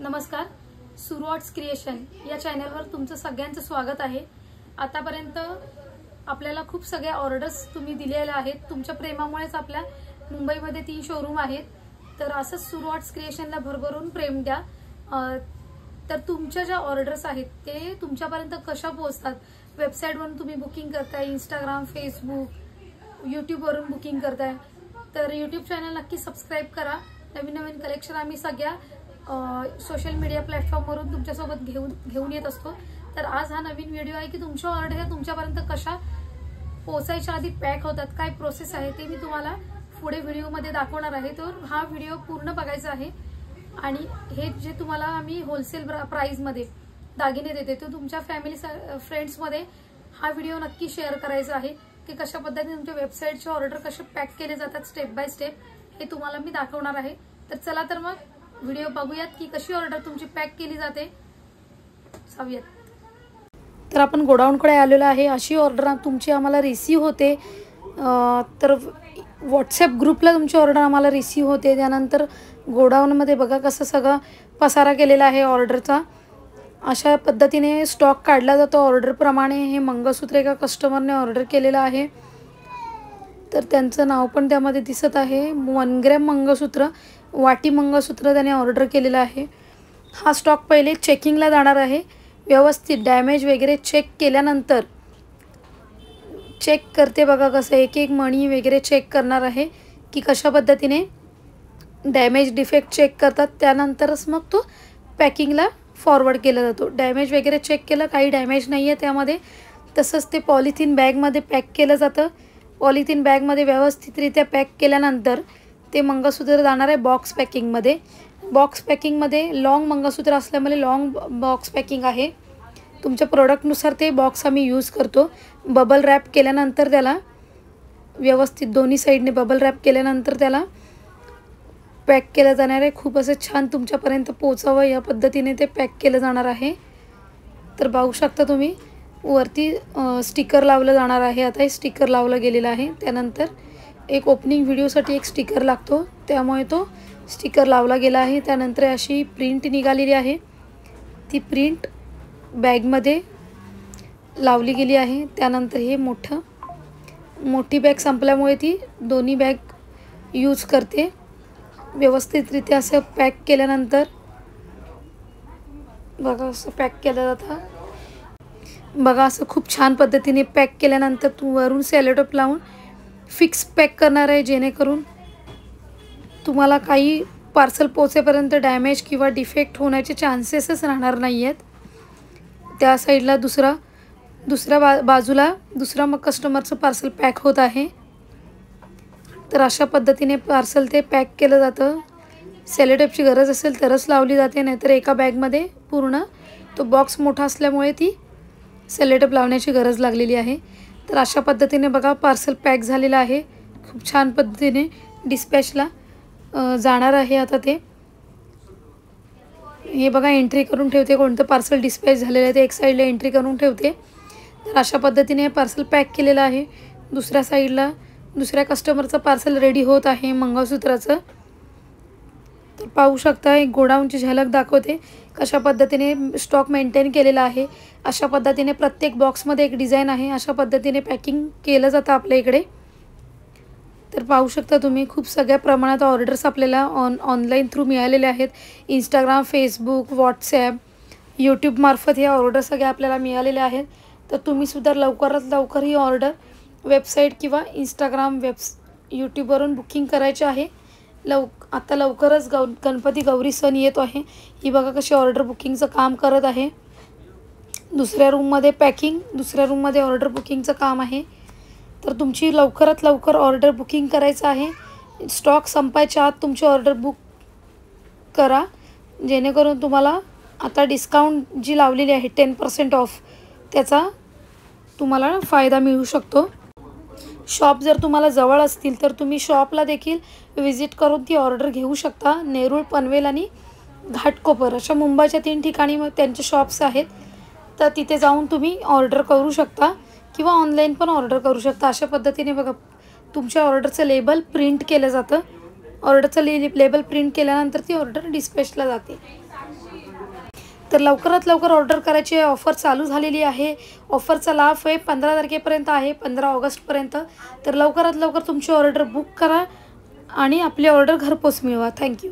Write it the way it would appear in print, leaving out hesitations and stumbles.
नमस्कार, सुरुवाट्स क्रिएशन या चॅनलवर तुमचं सगळ्यांचं स्वागत आहे। आतापर्यंत आपल्याला खूप सगळ्या ऑर्डर्स तुम्ही दिलेल्या आहेत। तुमच्या प्रेमामुळेच आपल्या मुंबईमध्ये 3 शोरूम आहेत। तर असंच सुरुवाट्स क्रिएशनला भरभरून प्रेम द्या। तर तुमच्या ज्या ऑर्डर्स आहेत ते तुमच्यापर्यंत कशा पोहोचतात? वेबसाईटवरून तुम्ही बुकिंग करताय, इंस्टाग्राम, फेसबुक, यूट्यूब वरून बुकिंग करताय, तर यूट्यूब चॅनल नक्की सबस्क्राइब करा। नवीन नवीन कलेक्शन आम्ही सगळ्या सोशल मीडिया प्लॅटफॉर्मवरून तुमच्यासोबत घेऊन येत असतो। तर आज हा नवीन व्हिडिओ आहे की तुमच्या ऑर्डर तुमच्यापर्यंत कशा पोहोचायच्या आधी पॅक होतात, काय प्रोसेस आहे ते मी तुम्हाला पुढे व्हिडिओमध्ये दाखवणार आहे। तर हा व्हिडिओ पूर्ण बघायचा आहे। आणि हे जे तुम्हाला आम्ही होलसेल प्राइस मध्ये दागिने देते तो तुमच्या फॅमिली फ्रेंड्स मध्ये हा व्हिडिओ नक्की शेअर करायचा आहे की कशा पद्धतीने तुमच्या वेबसाईटचे ऑर्डर कसे पॅक केले जातात स्टेप बाय स्टेप हे तुम्हाला मी दाखवणार आहे। तर चला तर मग व्हिडिओ बघूयात की कशी ऑर्डर तुमची पॅक केली जाते। जाऊयात। तर आपण गोडाऊनकडे आलेलो आहे। अशी ऑर्डर तुमची आम्हाला रिसीव होते। तर व्हॉट्सॲप ग्रुपला तुमची ऑर्डर आम्हाला रिसीव होते। त्यानंतर गोडाऊनमध्ये बघा कसं सगळं पसारा केलेला आहे ऑर्डरचा। अशा पद्धतीने स्टॉक काढला जातो ऑर्डर प्रमाणे। हे मंगळसूत्र एका कस्टमरने ऑर्डर केलेलं आहे, तर त्यांचं नाव पण त्यामध्ये दिसत आहे। 1 ग्रॅम मंगळसूत्र, वाटी मंगळसूत्र त्याने ऑर्डर केलेलं आहे। हा स्टॉक पहिले चेकिंगला जाणार आहे। व्यवस्थित डॅमेज वगैरे चेक केल्यानंतर चेक करते बघा कसं एक एक मणी वगैरे चेक करणार आहे की कशा पद्धतीने डॅमेज डिफेक्ट चेक करतात। त्यानंतरच मग तो पॅकिंगला फॉरवर्ड केला जातो। डॅमेज वगैरे चेक केलं, काही डॅमेज नाही आहे त्यामध्ये, तसंच ते पॉलिथिन बॅगमध्ये पॅक केलं जातं। पॉलिथिन बॅगमध्ये व्यवस्थितरित्या पॅक केल्यानंतर ते मंगळसूत्र जाणार आहे बॉक्स पॅकिंगमध्ये। बॉक्स पॅकिंगमध्ये लॉंग मंगळसूत्र असल्यामुळे लॉंग बॉक्स पॅकिंग आहे। तुमच्या प्रोडक्टनुसार ते बॉक्स आम्ही यूज करतो। बबल रॅप केल्यानंतर त्याला व्यवस्थित दोन्ही साईडने बबल रॅप केल्यानंतर त्याला पॅक केलं जाणार आहे। खूप असं छान तुमच्यापर्यंत पोहोचावं या पद्धतीने ते पॅक केलं जाणार आहे। तर बघू शकता तुम्ही वरती स्टिकर लावलं जाणार आहे। आता हे स्टिकर लावलं गेलेलं आहे। त्यानंतर एक ओपनिंग व्हिडिओसाठी एक स्टिकर लागतो, त्यामुळे तो स्टिकर लावला गेला आहे। त्यानंतर अशी प्रिंट निघालेली आहे, ती प्रिंट बॅगमध्ये लावली गेली आहे। त्यानंतर हे मोठी बॅग संपल्यामुळे ती दोन्ही बॅग यूज करते। व्यवस्थितरित्या असं पॅक केल्यानंतर बघा असं पॅक केलं जातं। बघा असं खूप छान पद्धतीने पॅक केल्यानंतर वरून सेलोटेप लावून फिक्स पॅक करणार आहे, जेणेकरून तुम्हाला काही पार्सल पोहोचेपर्यंत डॅमेज किंवा डिफेक्ट होण्याचे चान्सेसच राहणार नाही आहेत। त्या साईडला दुसऱ्या बाजूला दुसरा मग कस्टमरचं पार्सल पॅक होत आहे। तर अशा पद्धतीने पार्सल ते पॅक केलं जातं। सेलोटेपची गरज असेल तरच लावली जाते, नाहीतर एका बॅगमध्ये पूर्ण तो बॉक्स मोठा असल्यामुळे ती सेलोटेप लावण्याची गरज लागलेली आहे। तर अशा पद्धतीने बघा पार्सल पॅक झालेलं आहे। खूप छान पद्धतीने डिस्पॅचला जाणार आहे। आता ते हे बघा एंट्री करून ठेवते, कोणतं पार्सल डिस्पॅच झालेलं आहे ते एक साईडला एंट्री करून ठेवते। तर अशा पद्धतीने पार्सल पॅक केलेलं आहे। दुसऱ्या साईडला दुसऱ्या कस्टमरचं पार्सल रेडी होत आहे मंगळसूत्राचं। तर पाहू शकता एक गोडाऊनची झलक दाखवते कशा पद्धतीने स्टॉक मेंटेन केलेला आहे। अशा पद्धतीने प्रत्येक बॉक्समध्ये एक डिझाईन आहे। अशा पद्धतीने पॅकिंग केलं जातं आपल्या इकडे। तर पाहू शकता तुम्ही खूप सगळ्या प्रमाणात ऑर्डर्स आपल्याला ऑनलाईन थ्रू मिळालेले आहेत। इंस्टाग्राम, फेसबुक, व्हॉट्सॲप, यूट्यूब मार्फत हे ऑर्डर सगळे आपल्याला मिळालेले आहेत। तर तुम्ही सुद्धा लवकरात लवकर ही ऑर्डर वेबसाईट किंवा इंस्टाग्राम, यूट्यूबवरून बुकिंग करायचे आहे। आता लवकरच गणपती गौरी सण येतो आहे। ही बघा कशी ऑर्डर बुकिंगचं काम करत आहे। दुसऱ्या रूममध्ये पॅकिंग, दुसऱ्या रूममध्ये ऑर्डर बुकिंगचं काम आहे। तर तुमची लवकरात लवकर ऑर्डर बुकिंग करायचं आहे। स्टॉक संपायच्या आत तुमची ऑर्डर बुक करा, जेणेकरून तुम्हाला आता डिस्काउंट जी लावलेली आहे 10% ऑफ त्याचा तुम्हाला फायदा मिळू शकतो। शॉप जर तुम्हाला जवळ असतील तर तुम्ही शॉपला देखील विजिट करून ती ऑर्डर घेऊ शकता। नेरूळ, पनवेल आणि घाटकोपर अशा मुंबईच्या 3 ठिकाणी त्यांचे शॉप्स आहेत। तर तिथे जाऊन तुम्ही ऑर्डर करू शकता किंवा ऑनलाईन पण ऑर्डर करू शकता। अशा पद्धतीने बघा तुमच्या ऑर्डरचं लेबल प्रिंट केलं जातं। ऑर्डरचं लेबल प्रिंट केल्यानंतर ती ऑर्डर डिस्पॅचला जाते। तर लवकरात लवकर ऑर्डर करायची ऑफर चालू झालेली आहे. ऑफरचा लाभ आहे 15 तारखेपर्यंत आहे, 15 ऑगस्टपर्यंत. तर लवकरात लवकर तुमची ऑर्डर बुक करा आणि आपली ऑर्डर घरपोच मिळवा. थँक्यू.